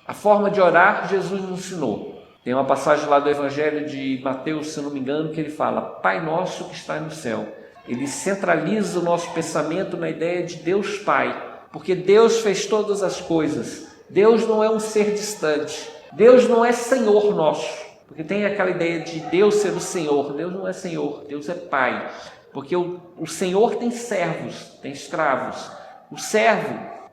A forma de orar, Jesus nos ensinou. Tem uma passagem lá do Evangelho de Mateus, se não me engano, que ele fala: Pai nosso que está no céu. Ele centraliza o nosso pensamento na ideia de Deus Pai, porque Deus fez todas as coisas. Deus não é um ser distante. Deus não é Senhor nosso, porque tem aquela ideia de Deus ser o Senhor. Deus não é Senhor, Deus é Pai. Porque o Senhor tem servos, tem escravos. O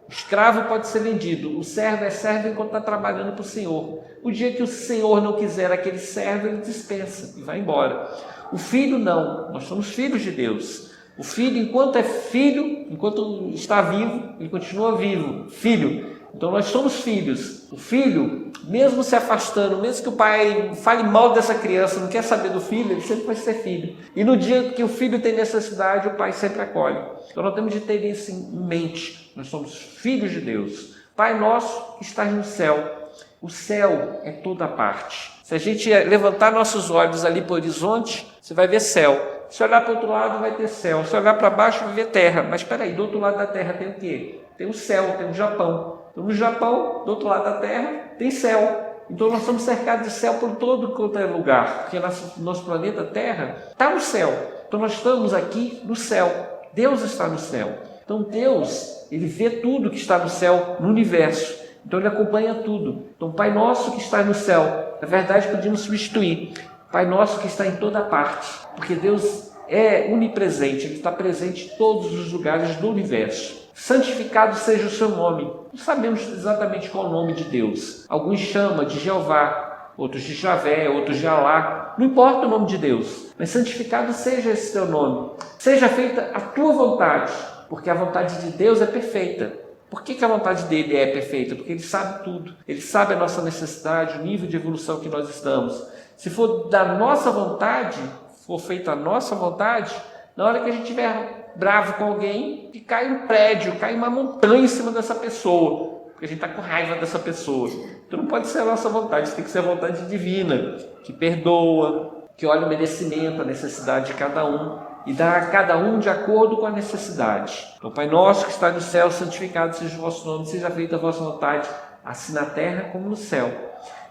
escravo pode ser vendido. O servo é servo enquanto está trabalhando para o Senhor. O dia que o Senhor não quiser aquele servo, ele dispensa e vai embora. O filho não, nós somos filhos de Deus. O filho, enquanto é filho, enquanto está vivo, ele continua vivo, filho. Então nós somos filhos. O filho, mesmo se afastando, mesmo que o pai fale mal dessa criança, não quer saber do filho, ele sempre vai ser filho. E no dia que o filho tem necessidade, o pai sempre acolhe. Então nós temos de ter isso em mente. Nós somos filhos de Deus. Pai nosso que estás no céu. O céu é toda parte. Se a gente levantar nossos olhos ali para o horizonte, você vai ver céu. Se olhar para o outro lado, vai ter céu. Se olhar para baixo, vai ver terra. Mas espera aí, do outro lado da terra tem o quê? Tem o céu, tem o Japão. Então, no Japão, do outro lado da terra, tem céu. Então, nós somos cercados de céu por todo quanto é lugar. Porque nosso planeta Terra está no céu. Então, nós estamos aqui no céu. Deus está no céu. Então, Deus, Ele vê tudo que está no céu, no universo. Então, Ele acompanha tudo. Então, Pai Nosso que está no céu. Na verdade, podíamos substituir. Pai Nosso que está em toda parte. Porque Deus é onipresente. Ele está presente em todos os lugares do universo. Santificado seja o seu nome. Não sabemos exatamente qual é o nome de Deus. Alguns chamam de Jeová, outros de Javé, outros de Alá. Não importa o nome de Deus, mas santificado seja esse teu nome. Seja feita a tua vontade, porque a vontade de Deus é perfeita. Por que a vontade dele é perfeita? Porque ele sabe tudo. Ele sabe a nossa necessidade, o nível de evolução que nós estamos. Se for da nossa vontade, for feita a nossa vontade, na hora que a gente tiver bravo com alguém, que cai um prédio, cai uma montanha em cima dessa pessoa, porque a gente está com raiva dessa pessoa. Então não pode ser a nossa vontade, tem que ser a vontade divina, que perdoa, que olha o merecimento, a necessidade de cada um, e dá a cada um de acordo com a necessidade. Então, Pai nosso que está no céu, santificado seja o vosso nome, seja feita a vossa vontade, assim na terra como no céu.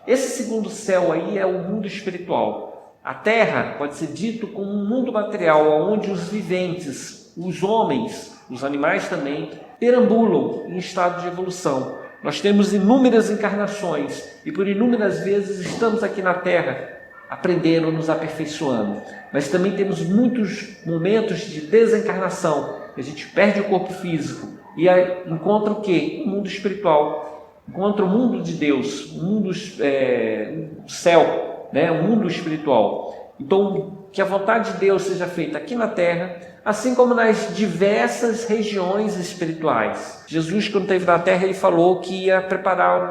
Esse segundo céu aí é o mundo espiritual. A terra pode ser dito como um mundo material, onde os viventes, os homens, os animais também, perambulam em estado de evolução. Nós temos inúmeras encarnações e por inúmeras vezes estamos aqui na Terra aprendendo, nos aperfeiçoando. Mas também temos muitos momentos de desencarnação, que a gente perde o corpo físico e encontra o quê? O mundo espiritual. Encontra o mundo de Deus, o mundo céu, né? O mundo espiritual. Então, que a vontade de Deus seja feita aqui na Terra, assim como nas diversas regiões espirituais. Jesus, quando esteve na Terra, ele falou que ia preparar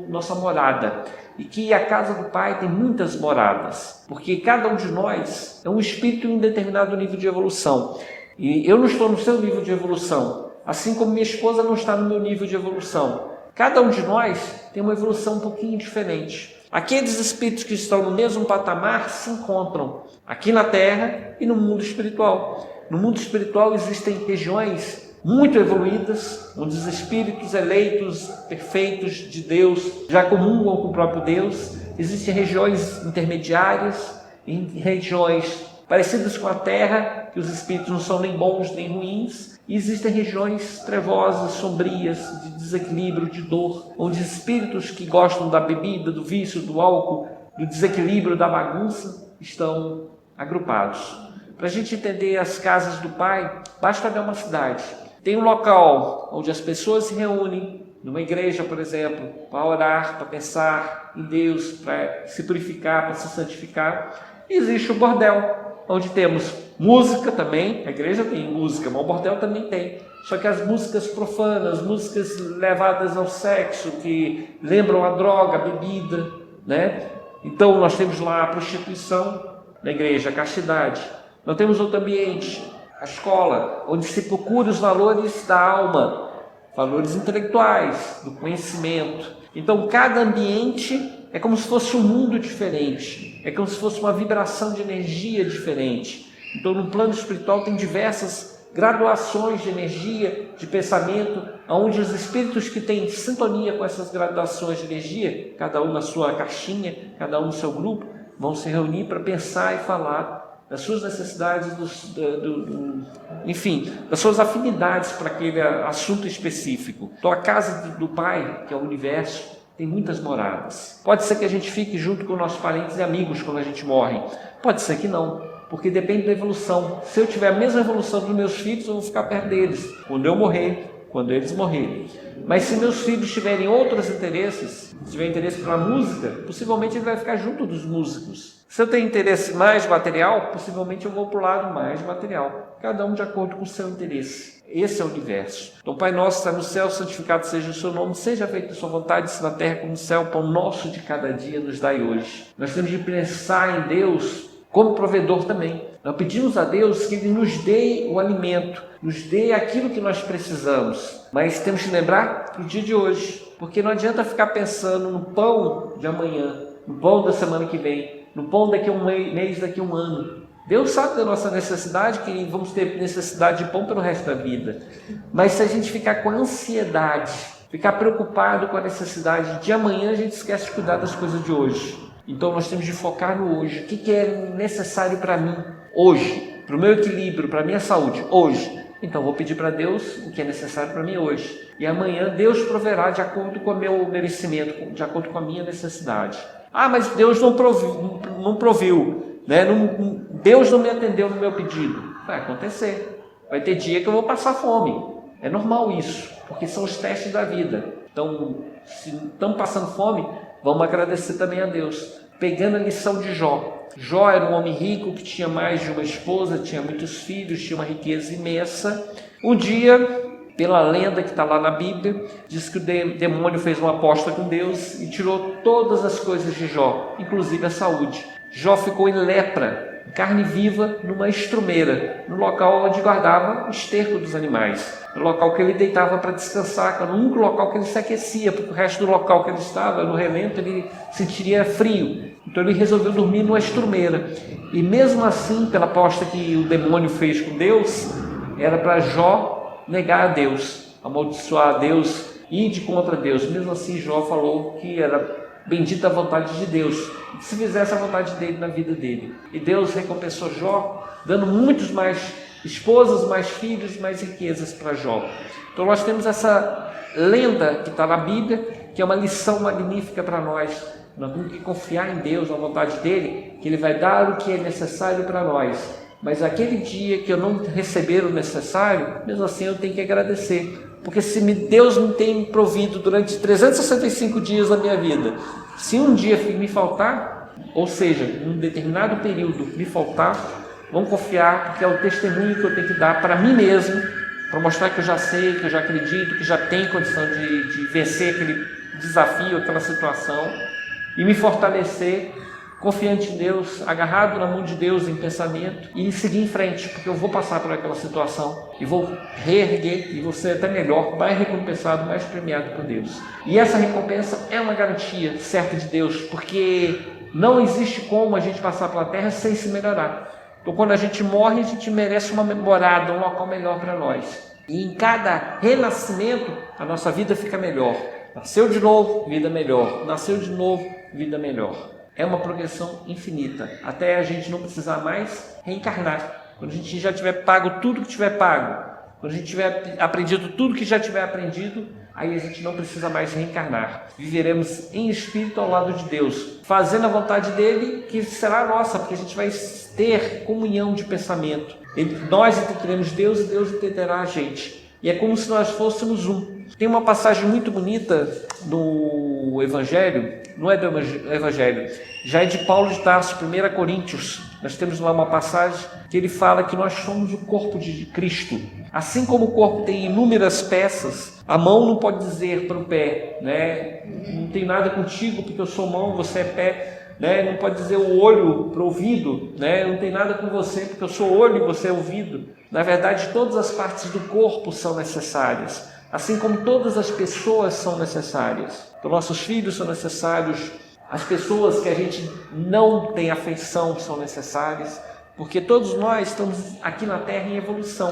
nossa morada. E que a casa do Pai tem muitas moradas. Porque cada um de nós é um espírito em um determinado nível de evolução. E eu não estou no seu nível de evolução, assim como minha esposa não está no meu nível de evolução. Cada um de nós tem uma evolução um pouquinho diferente. Aqueles espíritos que estão no mesmo patamar se encontram aqui na Terra e no mundo espiritual. No mundo espiritual existem regiões muito evoluídas, onde os espíritos eleitos, perfeitos de Deus, já comungam com o próprio Deus. Existem regiões intermediárias, em regiões parecidas com a Terra, que os espíritos não são nem bons nem ruins. E existem regiões trevosas, sombrias, de desequilíbrio, de dor, onde espíritos que gostam da bebida, do vício, do álcool, do desequilíbrio, da bagunça, estão agrupados. Para a gente entender as casas do Pai, basta ver uma cidade. Tem um local onde as pessoas se reúnem, numa igreja, por exemplo, para orar, para pensar em Deus, para se purificar, para se santificar. E existe o bordel, onde temos música também. A igreja tem música, mas o bordel também tem. Só que as músicas profanas, músicas levadas ao sexo, que lembram a droga, a bebida, né? Então nós temos lá a prostituição na igreja, a castidade. Nós temos outro ambiente, a escola, onde se procura os valores da alma, valores intelectuais, do conhecimento. Então cada ambiente é como se fosse um mundo diferente, é como se fosse uma vibração de energia diferente. Então no plano espiritual tem diversas graduações de energia, de pensamento, onde os espíritos que têm sintonia com essas graduações de energia, cada um na sua caixinha, cada um no seu grupo, vão se reunir para pensar e falar das suas necessidades, enfim, das suas afinidades para aquele assunto específico. Então a casa do Pai, que é o universo, tem muitas moradas. Pode ser que a gente fique junto com nossos parentes e amigos quando a gente morre. Pode ser que não, porque depende da evolução. Se eu tiver a mesma evolução dos meus filhos, eu vou ficar perto deles quando eu morrer, quando eles morrerem. Mas se meus filhos tiverem outros interesses, se tiver interesse pela música, possivelmente ele vai ficar junto dos músicos. Se eu tenho interesse mais material, possivelmente eu vou para o lado mais material. Cada um de acordo com o seu interesse. Esse é o universo. Então, Pai nosso que está no céu, santificado seja o seu nome, seja feita a sua vontade, se na terra como no céu, o pão nosso de cada dia nos dai hoje. Nós temos de pensar em Deus como provedor também. Nós pedimos a Deus que Ele nos dê o alimento, nos dê aquilo que nós precisamos. Mas temos que lembrar do dia de hoje, porque não adianta ficar pensando no pão de amanhã, no pão da semana que vem, no pão daqui a um mês, daqui a um ano. Deus sabe da nossa necessidade, que vamos ter necessidade de pão pelo resto da vida. Mas se a gente ficar com ansiedade, ficar preocupado com a necessidade de amanhã, a gente esquece de cuidar das coisas de hoje. Então nós temos de focar no hoje. O que é necessário para mim hoje? Para o meu equilíbrio, para a minha saúde, hoje. Então vou pedir para Deus o que é necessário para mim hoje. E amanhã Deus proverá de acordo com o meu merecimento, de acordo com a minha necessidade. Ah, mas Deus não proviu. Deus não me atendeu no meu pedido. Vai acontecer. Vai ter dia que eu vou passar fome. É normal isso, porque são os testes da vida. Então, se estamos passando fome, vamos agradecer também a Deus. Pegando a lição de Jó. Jó era um homem rico que tinha mais de uma esposa, tinha muitos filhos, tinha uma riqueza imensa. Um dia, pela lenda que está lá na Bíblia, diz que o demônio fez uma aposta com Deus e tirou todas as coisas de Jó, inclusive a saúde. Jó ficou em lepra, carne viva, numa estrumeira, no local onde guardava o esterco dos animais, no local que ele deitava para descansar, que era o único local que ele se aquecia, porque o resto do local que ele estava, no relento, ele sentiria frio. Então ele resolveu dormir numa estrumeira. E mesmo assim, pela aposta que o demônio fez com Deus, era para Jó negar a Deus, amaldiçoar a Deus, ir de contra Deus. Mesmo assim, Jó falou que era bendita a vontade de Deus, se fizesse a vontade dele na vida dele. E Deus recompensou Jó, dando muitos mais esposas, mais filhos, mais riquezas para Jó. Então nós temos essa lenda que está na Bíblia, que é uma lição magnífica para nós. Nós temos que confiar em Deus, na vontade dele, que ele vai dar o que é necessário para nós. Mas aquele dia que eu não receber o necessário, mesmo assim eu tenho que agradecer. Porque se Deus me tem provido durante 365 dias da minha vida, se um dia me faltar, ou seja, em um determinado período me faltar, vamos confiar, porque é o testemunho que eu tenho que dar para mim mesmo, para mostrar que eu já sei, que eu já acredito, que já tenho condição de vencer aquele desafio, aquela situação, e me fortalecer, confiante em Deus, agarrado na mão de Deus em pensamento, e seguir em frente, porque eu vou passar por aquela situação e vou reerguer e vou ser até melhor, mais recompensado, mais premiado por Deus. E essa recompensa é uma garantia certa de Deus, porque não existe como a gente passar pela terra sem se melhorar. Então quando a gente morre, a gente merece uma morada, um local melhor para nós. E em cada renascimento, a nossa vida fica melhor. Nasceu de novo, vida melhor. Nasceu de novo, vida melhor. É uma progressão infinita, até a gente não precisar mais reencarnar. Quando a gente já tiver pago tudo que tiver pago, quando a gente tiver aprendido tudo que já tiver aprendido, aí a gente não precisa mais reencarnar. Viveremos em espírito ao lado de Deus, fazendo a vontade dele, que será a nossa, porque a gente vai ter comunhão de pensamento. Nós entenderemos Deus e Deus entenderá a gente. E é como se nós fôssemos um. Tem uma passagem muito bonita no Evangelho, não é do Evangelho, já é de Paulo de Tarso, 1 Coríntios. Nós temos lá uma passagem que ele fala que nós somos o corpo de Cristo. Assim como o corpo tem inúmeras peças, a mão não pode dizer para o pé, não tem nada contigo porque eu sou mão, você é pé. Não pode dizer o olho para o ouvido, não tem nada com você porque eu sou olho e você é ouvido. Na verdade, todas as partes do corpo são necessárias, assim como todas as pessoas são necessárias. Então, nossos filhos são necessários, as pessoas que a gente não tem afeição são necessárias, porque todos nós estamos aqui na Terra em evolução.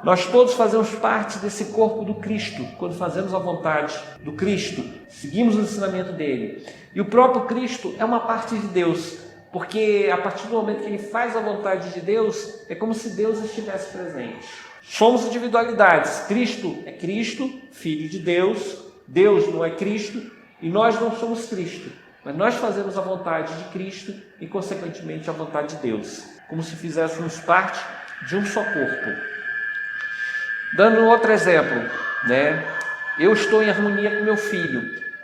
Nós todos fazemos parte desse corpo do Cristo, quando fazemos a vontade do Cristo, seguimos o ensinamento dele. E o próprio Cristo é uma parte de Deus, porque a partir do momento que ele faz a vontade de Deus, é como se Deus estivesse presente. Somos individualidades. Cristo é Cristo, Filho de Deus. Deus não é Cristo e nós não somos Cristo. Mas nós fazemos a vontade de Cristo e, consequentemente, a vontade de Deus. Como se fizéssemos parte de um só corpo. Dando outro exemplo, né? Eu estou em harmonia com meu filho.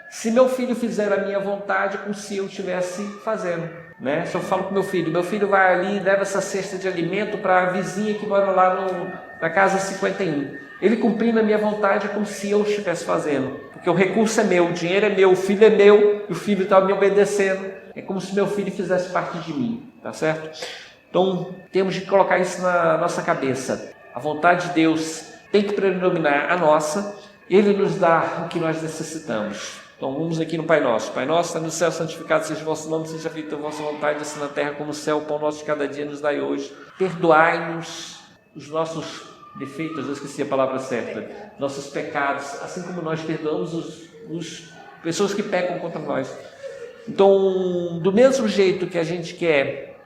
Se meu filho fizer a minha vontade, é como se eu estivesse fazendo, né? Se eu falo com meu filho vai ali e leva essa cesta de alimento para a vizinha que mora lá na casa 51. Ele cumprindo a minha vontade é como se eu estivesse fazendo, porque o recurso é meu, o dinheiro é meu, o filho é meu, e o filho está me obedecendo. É como se meu filho fizesse parte de mim, tá certo? Então, temos de colocar isso na nossa cabeça. A vontade de Deus tem que predominar a nossa, Ele nos dá o que nós necessitamos. Então vamos aqui no Pai Nosso. Pai Nosso, está no céu, santificado seja o vosso nome, seja feita a vossa vontade, assim na terra como no céu. O pão nosso de cada dia nos dai hoje. Perdoai-nos os nossos defeitos, eu esqueci a palavra certa, nossos pecados, assim como nós perdoamos as pessoas que pecam contra nós. Então, do mesmo jeito que a gente quer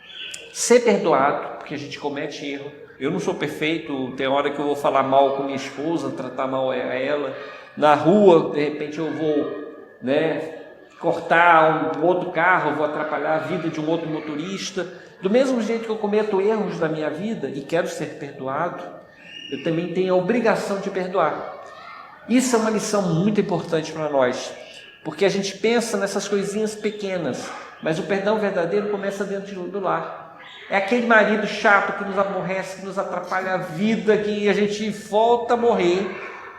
ser perdoado, porque a gente comete erro. Eu não sou perfeito, tem hora que eu vou falar mal com minha esposa, tratar mal a ela. Na rua, de repente eu vou, cortar um outro carro, vou atrapalhar a vida de um outro motorista. Do mesmo jeito que eu cometo erros na minha vida e quero ser perdoado, eu também tenho a obrigação de perdoar. Isso é uma lição muito importante para nós, porque a gente pensa nessas coisinhas pequenas, mas o perdão verdadeiro começa dentro do lar. É aquele marido chato que nos aborrece, que nos atrapalha a vida, que a gente volta a morrer,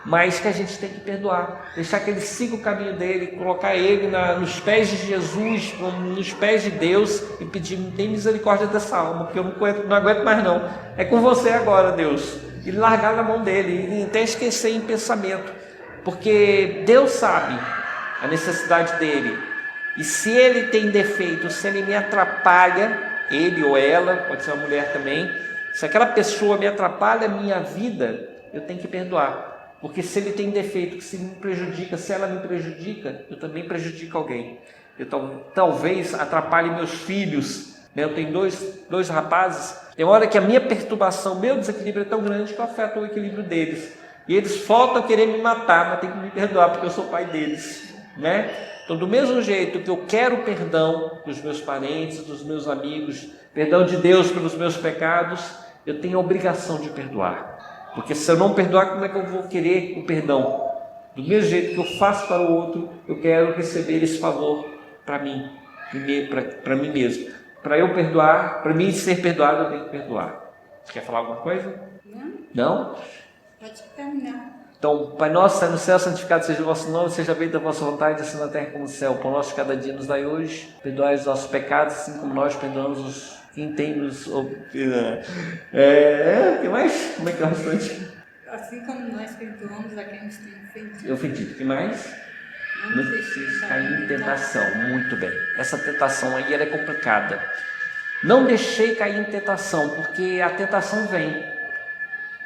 mas que a gente tem que perdoar, deixar que ele siga o caminho dele, colocar ele nos pés de Jesus, nos pés de Deus e pedir: tem misericórdia dessa alma, porque eu não aguento mais não, é com você agora, Deus. E largar na mão dele, e até esquecer em pensamento, porque Deus sabe a necessidade dele, e se ele tem defeito, se ele me atrapalha, ele ou ela, pode ser uma mulher também, se aquela pessoa me atrapalha a minha vida, eu tenho que perdoar, porque se ele tem defeito, que se me prejudica, se ela me prejudica, eu também prejudico alguém. Eu talvez atrapalhe meus filhos, eu tenho dois rapazes, tem hora que a minha perturbação, meu desequilíbrio é tão grande que eu afeto o equilíbrio deles, e eles voltam a querer me matar, mas tem que me perdoar, porque eu sou pai deles, Então, do mesmo jeito que eu quero perdão dos meus parentes, dos meus amigos, perdão de Deus pelos meus pecados, eu tenho a obrigação de perdoar. Porque se eu não perdoar, como é que eu vou querer o perdão? Do mesmo jeito que eu faço para o outro, eu quero receber esse favor para mim, para mim mesmo. Para eu perdoar, para mim ser perdoado, eu tenho que perdoar. Você quer falar alguma coisa? Não? Pode terminar. Então, Pai Nosso, está no céu, santificado seja o vosso nome, seja feita a vossa vontade, assim na terra como no céu. O pão nosso de cada dia nos dai hoje, perdoai os nossos pecados, assim como nós perdoamos quem tem nos... que mais? Como é que é o restante? Assim como nós perdoamos a quem nos tem ofendido. Ofendido. O que mais? Não nos deixeis cair em tentação. Muito bem. Essa tentação aí, ela é complicada. Não deixei cair em tentação, porque a tentação vem.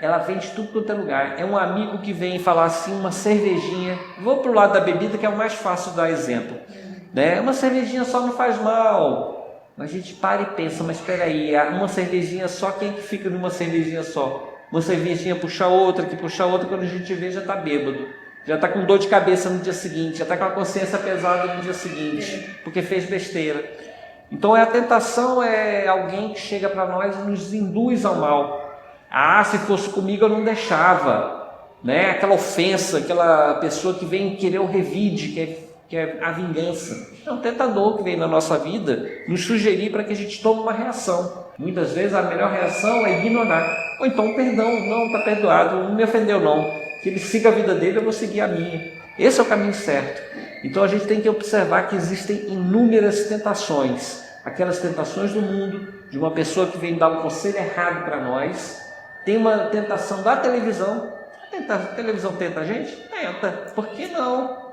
Ela vem de tudo quanto é lugar. É um amigo que vem falar assim, uma cervejinha. Vou para o lado da bebida, que é o mais fácil de dar exemplo. Uma cervejinha só não faz mal. Mas a gente para e pensa, mas espera aí, uma cervejinha só, quem é que fica numa cervejinha só? Uma cervejinha puxa outra, que puxa outra, quando a gente vê já está bêbado. Já está com dor de cabeça no dia seguinte, já está com a consciência pesada no dia seguinte, porque fez besteira. Então a tentação é alguém que chega para nós e nos induz ao mal. Se fosse comigo eu não deixava, aquela ofensa, aquela pessoa que vem querer o revide, que é a vingança. É um tentador que vem na nossa vida nos sugerir para que a gente tome uma reação. Muitas vezes a melhor reação é ignorar, ou então perdão, não, está perdoado, não me ofendeu não, que ele siga a vida dele, eu vou seguir a minha. Esse é o caminho certo. Então a gente tem que observar que existem inúmeras tentações, aquelas tentações do mundo, de uma pessoa que vem dar um conselho errado para nós. Tem uma tentação da televisão. A televisão tenta a gente? Tenta. Por que não?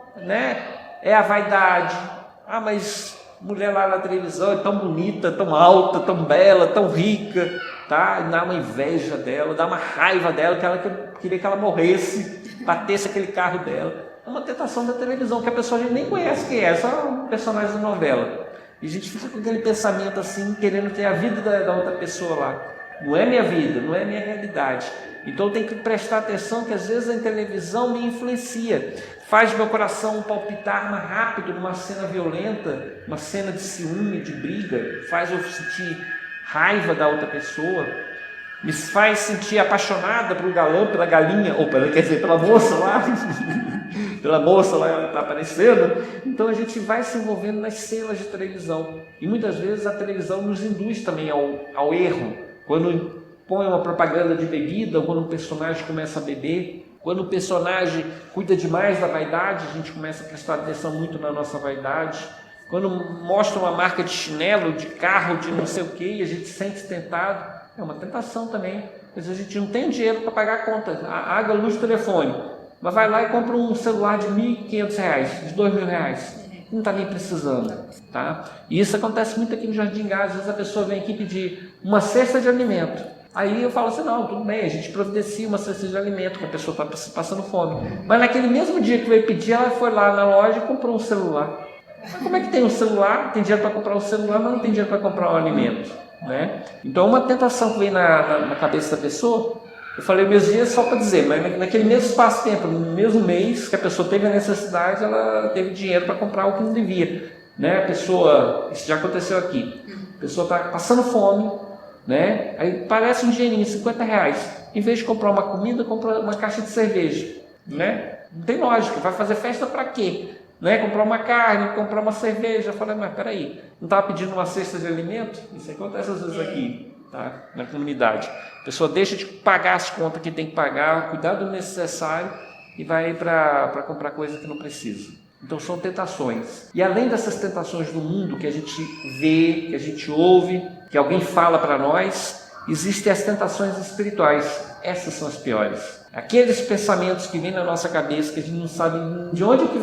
É a vaidade. Mas mulher lá na televisão é tão bonita, tão alta, tão bela, tão rica. tá? Dá uma inveja dela, dá uma raiva dela, que ela queria que ela morresse, batesse aquele carro dela. É uma tentação da televisão, que a pessoa a gente nem conhece quem é, só um personagem da novela. E a gente fica com aquele pensamento assim, querendo ter a vida da outra pessoa lá. Não é minha vida, não é minha realidade. Então tem que prestar atenção que às vezes a televisão me influencia. Faz meu coração palpitar mais rápido numa cena violenta, uma cena de ciúme, de briga. Faz eu sentir raiva da outra pessoa. Me faz sentir apaixonada pelo galã, pela galinha, ou quer dizer, pela moça lá. Pela moça lá, ela está aparecendo. Então a gente vai se envolvendo nas cenas de televisão. E muitas vezes a televisão nos induz também ao erro. Quando põe uma propaganda de bebida, ou quando um personagem começa a beber, quando o personagem cuida demais da vaidade, a gente começa a prestar atenção muito na nossa vaidade. Quando mostra uma marca de chinelo, de carro, de não sei o que, a gente se sente tentado. É uma tentação também. Às vezes a gente não tem dinheiro para pagar a conta, a água, luz, telefone. Mas vai lá e compra um celular de R$1.500, de R$2.000. Não está nem precisando, tá? E isso acontece muito aqui no Jardim Gás. Às vezes a pessoa vem aqui pedir uma cesta de alimento. Aí eu falo assim, não, tudo bem, a gente providencia uma cesta de alimento, que a pessoa está passando fome. Mas naquele mesmo dia que veio pedir, ela foi lá na loja e comprou um celular. Mas como é que tem um celular, tem dinheiro para comprar um celular, mas não tem dinheiro para comprar um alimento, né? Então uma tentação que vem na cabeça da pessoa. Eu falei meus dias só para dizer, mas naquele mesmo espaço-tempo, no mesmo mês que a pessoa teve a necessidade, ela teve dinheiro para comprar o que não devia, né? A pessoa, isso já aconteceu aqui, a pessoa está passando fome, né? Aí parece um dinheirinho, R$50, em vez de comprar uma comida, compra uma caixa de cerveja, né? Não tem lógica, vai fazer festa para quê? Né? Comprar uma carne, comprar uma cerveja. Eu falei, mas peraí, não estava pedindo uma cesta de alimento? Isso acontece às vezes aqui, tá? Na comunidade. A pessoa deixa de pagar as contas que tem que pagar, cuidar do necessário e vai para comprar coisa que não precisa. Então são tentações. E além dessas tentações do mundo que a gente vê, que a gente ouve, que alguém fala para nós, existem as tentações espirituais. Essas são as piores. Aqueles pensamentos que vêm na nossa cabeça, que a gente não sabe de onde que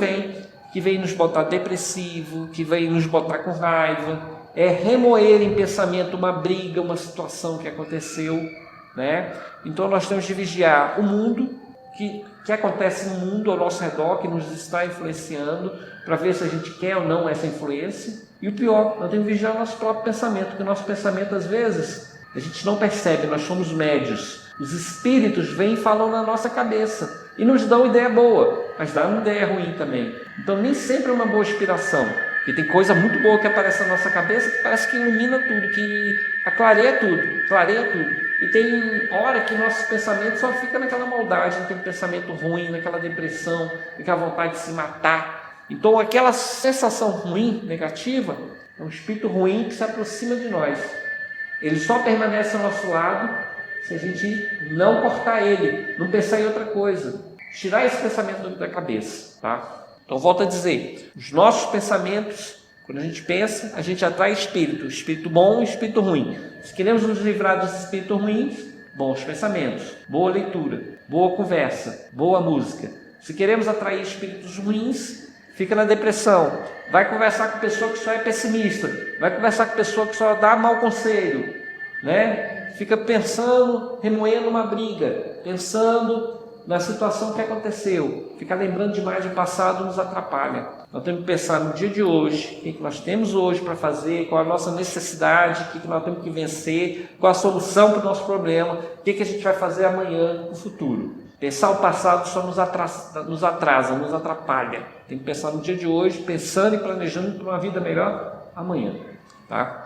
vem nos botar depressivo, que vem nos botar com raiva, é remoer em pensamento uma briga, uma situação que aconteceu, né? Então nós temos de vigiar o mundo, que acontece no mundo ao nosso redor, que nos está influenciando, para ver se a gente quer ou não essa influência. E o pior, nós temos que vigiar o nosso próprio pensamento, porque o nosso pensamento às vezes a gente não percebe, nós somos médios. Os espíritos vêm e falam na nossa cabeça e nos dão ideia boa, mas dão uma ideia ruim também. Então nem sempre é uma boa inspiração. E tem coisa muito boa que aparece na nossa cabeça que parece que ilumina tudo, que clareia tudo. E tem hora que nosso pensamento só fica naquela maldade, naquele pensamento ruim, naquela depressão, naquela vontade de se matar. Então aquela sensação ruim, negativa, é um espírito ruim que se aproxima de nós. Ele só permanece ao nosso lado se a gente não cortar ele, não pensar em outra coisa, tirar esse pensamento da cabeça, tá? Então volto a dizer, os nossos pensamentos, quando a gente pensa, a gente atrai espírito bom e espírito ruim. Se queremos nos livrar dos espíritos ruins, bons pensamentos, boa leitura, boa conversa, boa música. Se queremos atrair espíritos ruins, fica na depressão, vai conversar com pessoa que só é pessimista, vai conversar com pessoa que só dá mau conselho, né? Fica pensando, remoendo uma briga, pensando na situação que aconteceu. Ficar lembrando demais do passado nos atrapalha. Nós temos que pensar no dia de hoje, o que nós temos hoje para fazer, qual a nossa necessidade, o que nós temos que vencer, qual a solução para o nosso problema, o que a gente vai fazer amanhã, no futuro. Pensar o passado só nos atrasa, nos atrapalha. Tem que pensar no dia de hoje, pensando e planejando para uma vida melhor amanhã. Tá?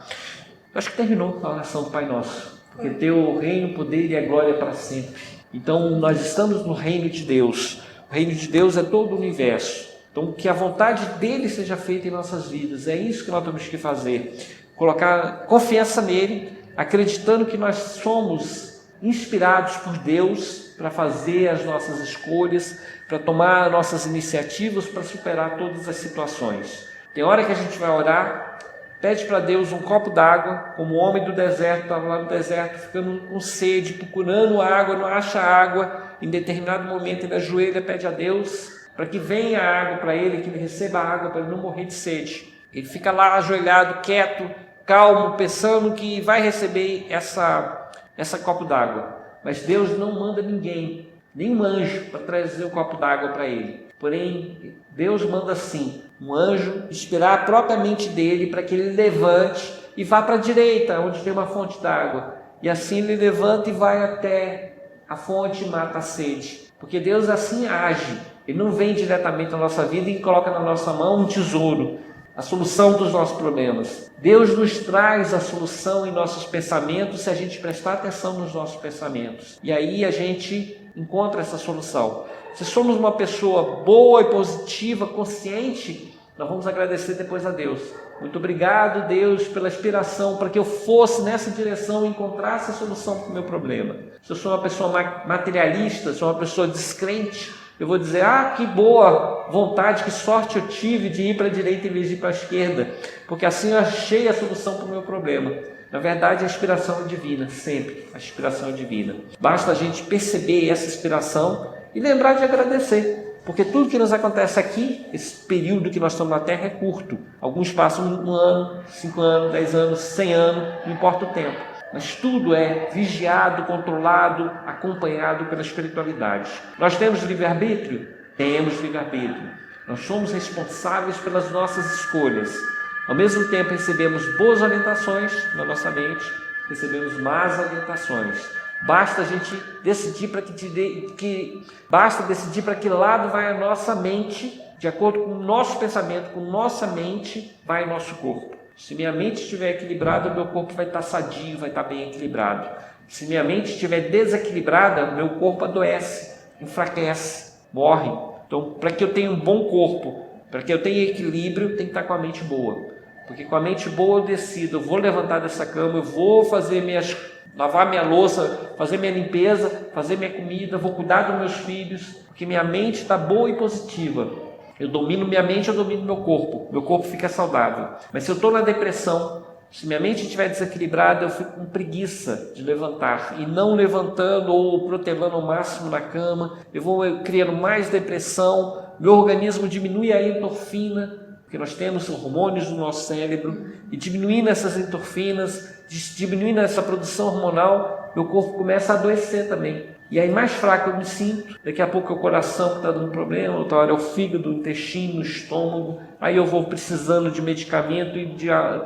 Acho que terminou a oração do Pai Nosso. Porque teu reino, poder e a glória para sempre. Então nós estamos no reino de Deus. O reino de Deus é todo o universo. Então que a vontade dele seja feita em nossas vidas. É isso que nós temos que fazer. Colocar confiança nele, acreditando que nós somos inspirados por Deus para fazer as nossas escolhas, para tomar nossas iniciativas, para superar todas as situações. Tem hora que a gente vai orar, pede para Deus um copo d'água, como o homem do deserto, estava lá no deserto, ficando com sede, procurando água, não acha água. Em determinado momento ele ajoelha, pede a Deus para que venha a água para ele, que ele receba a água para ele não morrer de sede. Ele fica lá ajoelhado, quieto, calmo, pensando que vai receber essa esse copo d'água. Mas Deus não manda ninguém, nenhum anjo, para trazer o copo d'água para ele. Porém, Deus manda sim um anjo inspirar propriamente dele para que ele levante e vá para a direita, onde tem uma fonte d'água. E assim ele levanta e vai até a fonte e mata a sede. Porque Deus assim age. Ele não vem diretamente na nossa vida e coloca na nossa mão um tesouro, a solução dos nossos problemas. Deus nos traz a solução em nossos pensamentos se a gente prestar atenção nos nossos pensamentos. E aí a gente encontra essa solução. Se somos uma pessoa boa e positiva, consciente, nós vamos agradecer depois a Deus. Muito obrigado, Deus, pela inspiração para que eu fosse nessa direção e encontrasse a solução para o meu problema. Se eu sou uma pessoa materialista, sou uma pessoa descrente, eu vou dizer, que boa vontade, que sorte eu tive de ir para a direita em vez de ir para a esquerda, porque assim eu achei a solução para o meu problema. Na verdade, a inspiração é divina, sempre, a inspiração é divina. Basta a gente perceber essa inspiração e lembrar de agradecer, porque tudo que nos acontece aqui, esse período que nós estamos na Terra é curto. Alguns passam 1 ano, 5 anos, 10 anos, 100 anos, não importa o tempo. Mas tudo é vigiado, controlado, acompanhado pela espiritualidade. Nós temos livre-arbítrio? Temos livre-arbítrio. Nós somos responsáveis pelas nossas escolhas. Ao mesmo tempo recebemos boas orientações na nossa mente, recebemos más orientações. Basta a gente decidir para que lado vai a nossa mente, de acordo com o nosso pensamento, com nossa mente, vai o nosso corpo. Se minha mente estiver equilibrada, o meu corpo vai estar sadio, vai estar bem equilibrado. Se minha mente estiver desequilibrada, o meu corpo adoece, enfraquece, morre. Então, para que eu tenha um bom corpo, para que eu tenha equilíbrio, tem que estar com a mente boa. Porque com a mente boa eu decido, eu vou levantar dessa cama, eu vou lavar minha louça, fazer minha limpeza, fazer minha comida, vou cuidar dos meus filhos, porque minha mente está boa e positiva. Eu domino minha mente, eu domino meu corpo fica saudável. Mas se eu estou na depressão, se minha mente estiver desequilibrada, eu fico com preguiça de levantar, e não levantando ou protelando ao máximo na cama, eu vou criando mais depressão, meu organismo diminui a endorfina, porque nós temos hormônios no nosso cérebro, e diminuindo essas endorfinas, diminuindo essa produção hormonal, meu corpo começa a adoecer também. E aí mais fraco eu me sinto, daqui a pouco é o coração que está dando problema, outra hora é o fígado, o intestino, o estômago, aí eu vou precisando de medicamento e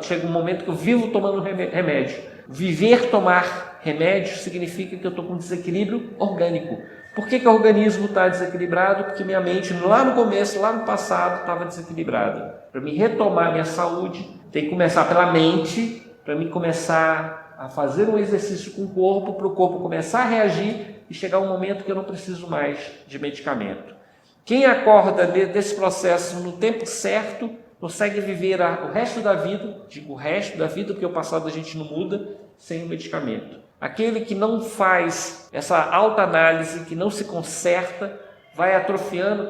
chega um momento que eu vivo tomando remédio. Viver tomar remédio significa que eu estou com desequilíbrio orgânico. Por que o organismo está desequilibrado? Porque minha mente lá no começo, lá no passado, estava desequilibrada. Para me retomar minha saúde, tem que começar pela mente, para mim começar a fazer um exercício com o corpo, para o corpo começar a reagir e chegar um momento que eu não preciso mais de medicamento. Quem acorda desse processo no tempo certo, consegue viver o resto da vida, digo o resto da vida, porque o passado a gente não muda, sem o medicamento. Aquele que não faz essa autoanálise, que não se conserta, vai atrofiando,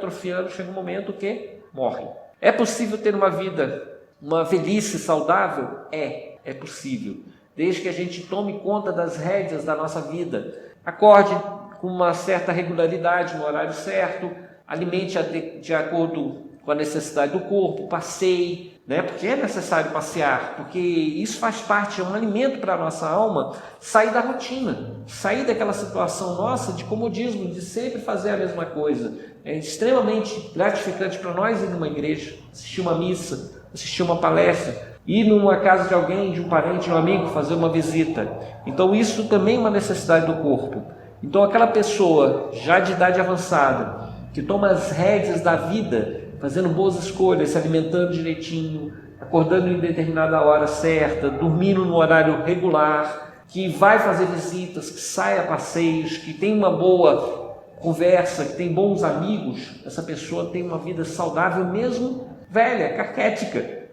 chega um momento que morre. É possível ter uma vida, uma velhice saudável? É possível. Desde que a gente tome conta das rédeas da nossa vida. Acorde com uma certa regularidade, no horário certo, alimente de acordo com a necessidade do corpo, passeie, porque é necessário passear, porque isso faz parte, é um alimento para a nossa alma, sair da rotina, sair daquela situação nossa de comodismo, de sempre fazer a mesma coisa. É extremamente gratificante para nós ir numa igreja, assistir uma missa, assistir uma palestra, ir numa casa de alguém, de um parente, de um amigo, fazer uma visita. Então isso também é uma necessidade do corpo. Então aquela pessoa já de idade avançada, que toma as rédeas da vida, fazendo boas escolhas, se alimentando direitinho, acordando em determinada hora certa, dormindo no horário regular, que vai fazer visitas, que sai a passeios, que tem uma boa conversa, que tem bons amigos, essa pessoa tem uma vida saudável mesmo velha, caquética.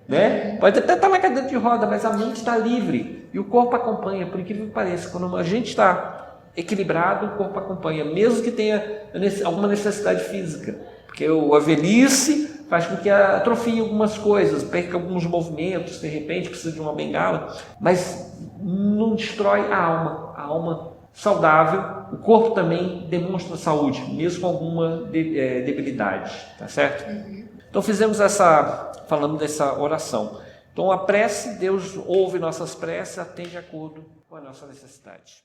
Pode até estar na cadeira de roda, mas a mente está livre e o corpo acompanha, por incrível que pareça. Quando a gente está equilibrado, o corpo acompanha, mesmo que tenha alguma necessidade física, porque a velhice faz com que atrofie algumas coisas, perca alguns movimentos, de repente precisa de uma bengala, mas não destrói a alma saudável. O corpo também demonstra saúde, mesmo com alguma debilidade, tá certo? Então falamos dessa oração. Então a prece, Deus ouve nossas preces, atende de acordo com a nossa necessidade.